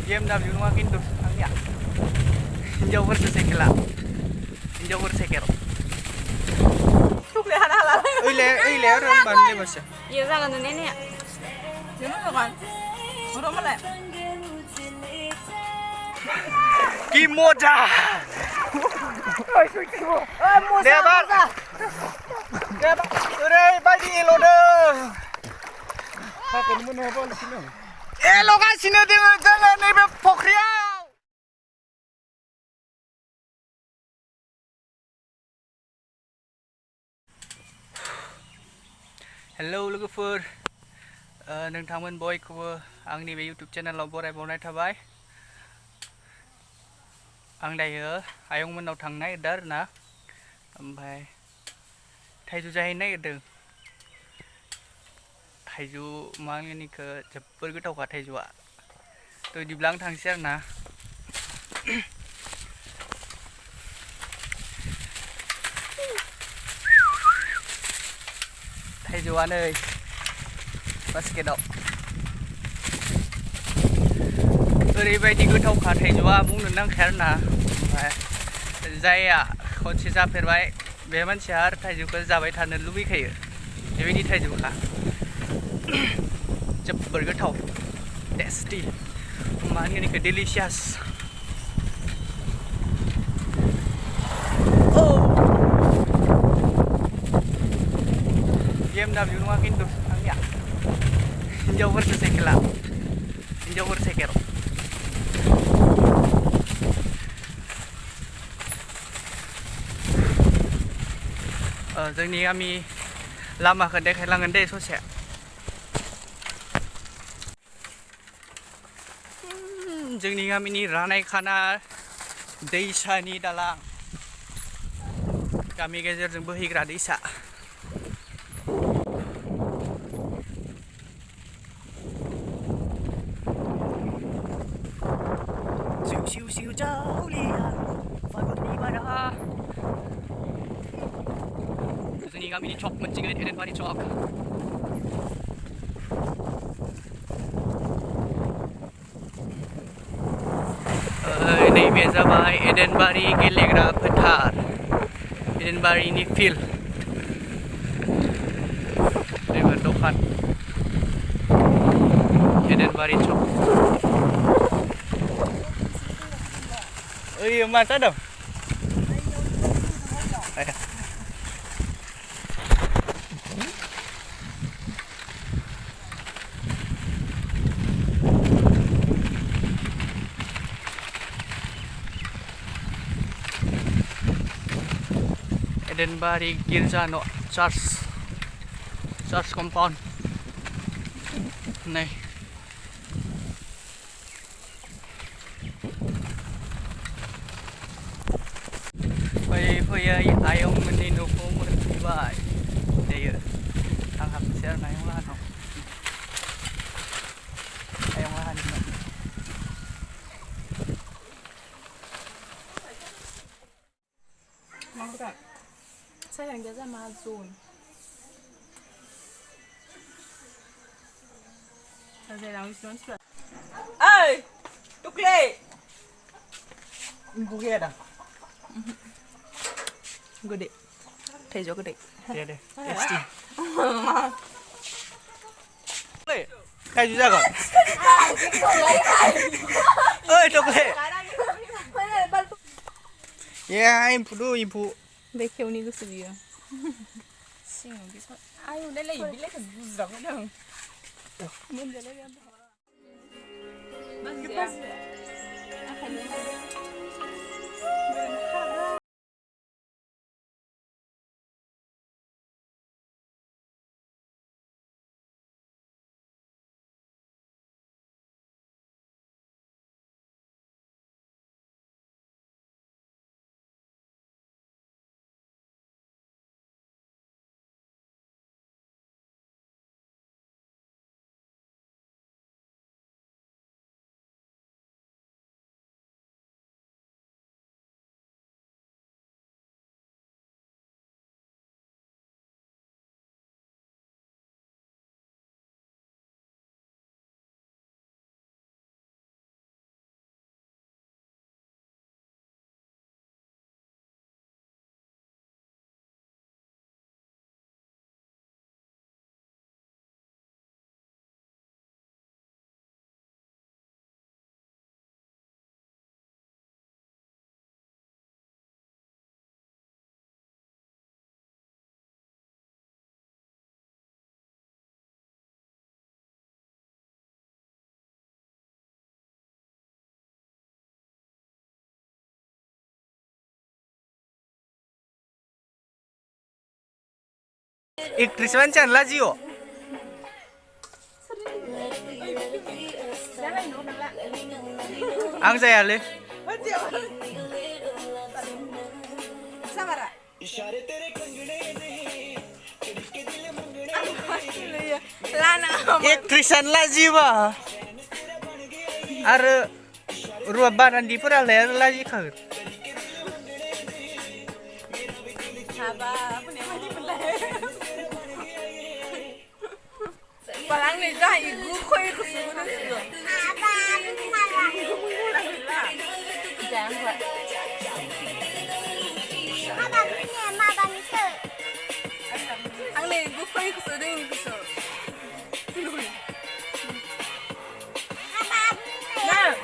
BMW nङा खिन्थु आंनिया हिनजावफोरसो साइकेला हिनजावफोर साइकेल ओइले आरो बानले बासो Iya jangan nenek. Gimana kan? Udah mulai. কি মজা দেবার ओरैबायदि एल'दों एल'गासिनो दोङो जोङो नैबे फख्रियाव हेलौ लोगोफोर नोंथांमोन बयखौबो आंनि बे इउटुब चेनेलाव बरायबावनाय थाबाय आं दायो आयंमोननाव थांनो नागिरदों आरो ना ओमफ्राय थाइजौ जाहैनो नागिरदों थाइजौ मा होनगोन जोबोर गोथावखा थाइजौआ थ' बिदिब्ला आं थांसै आरो ना थाइजौआ नै बास्केटाव ओरैबायदि गोथावखा थाइजौआ बुंनो नांखाया आरो ना ओमफ्राय जायहा खनसे जाफेरबाय बे मानसिया आरो थाइजौखौ जाबाय थानो लुबैखायो बेबायदि थाइजौखा जोबोर गोथाव टेस्टि मा होनगोन बेखौ डिलिशियास BMW नङा खिन्थु आंनिया हिनजावफोरसो साइकेला हिनजावफोर साइकेल जोंनि गामि लामाखौ देखायलांगोन दे ससे जोंनि गामिनि रानायखाना दैसानि दालां गामि गेजेरजों बोहैग्रा दैसा सिउ सिउ जावलिया फागुननि बारा जोंनि गामिनि चक मोनसिगोन एडेनबारि चक नैबे जाबाय एडेनबारि गेलेग्रा फोथार एडेनबारिनि फिल्ड नैबे दखान एडेनबारि चक ओइ मा जादों एडेनबारि गिर्जा न' चार्च कम्पाउन्ड नै फैयै आयंमोननि न'खौ मोनफैबाय दायो आं हाबनोसै आरो ना आयं लाहानाव आयं लाहानि न' Sayang dia sama Zon. Hey, Tukle. Bukan ada. Gede. Tejo gede. Ya deh. Tasty. Tukle. Kayu jago. Oi Tukle. Ya impu. Bekeuni gusto dia. Sim, bisa. Ayo dele ibile ke buzra kadang. Mun dele ya. Mas ya. Aktris macam Lazio. Ang saya le. Samara. Lana. Aktrisan Lazio ba? Are ruang baran di pura le Lazio kan. Apa namanya belai. Palang ni dah ibu koi kesuruh tu. Jangan buat. Ang ni ibu koi kesuruh ni kesuruh. Nah.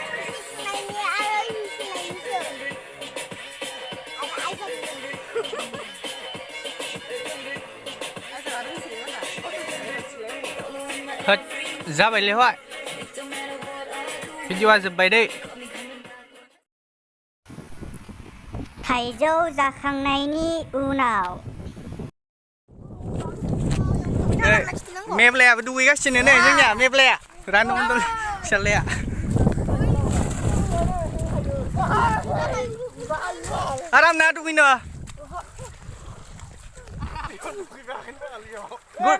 Hết ra bài lễ hội. Video dừng bài đây. थाइजौ जाखांनायनि उनाव मेब्लायाबो दुगैगासिनो नै जोंनिया मेब्लाया रानदों फिसालाया आराम ना दुगैनो गुड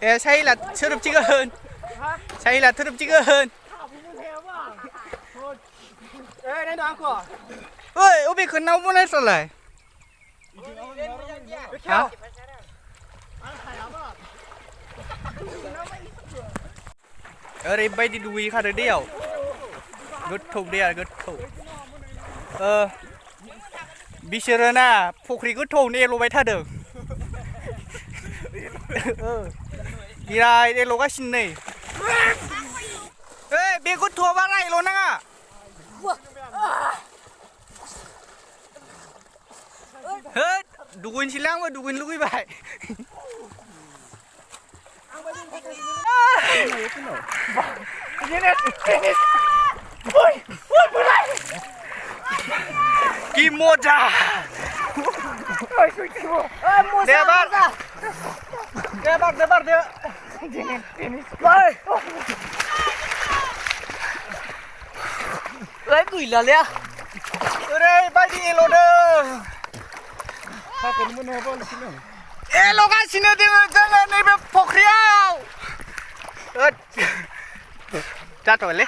에 사이라 트럽 찍어흔 사이라 트럽 찍어흔 ơi ôi bị khẩn nấu muốn hết rồi hả ở đây bay đi đuôi khá được đeo goथौ दैया goथौ बिसोरो ना फुख्रि गोथौनि एल'बाय थादों बिराद एल'गासिनो नै बे गोथौआ बारा एल' नाङा होद दुगैनोसैलाय आंबो दुगैनो लुगैबाय Kim moja. Debar. Debar dia. Oi. Lấy gửi là lẽ. Ở đây bay đi elo đâu. Sao còn muốn nghe bao xin nữa. Elo cái xin nữa đi chân lên đây bên phộc riêu. Chát rồi lấy.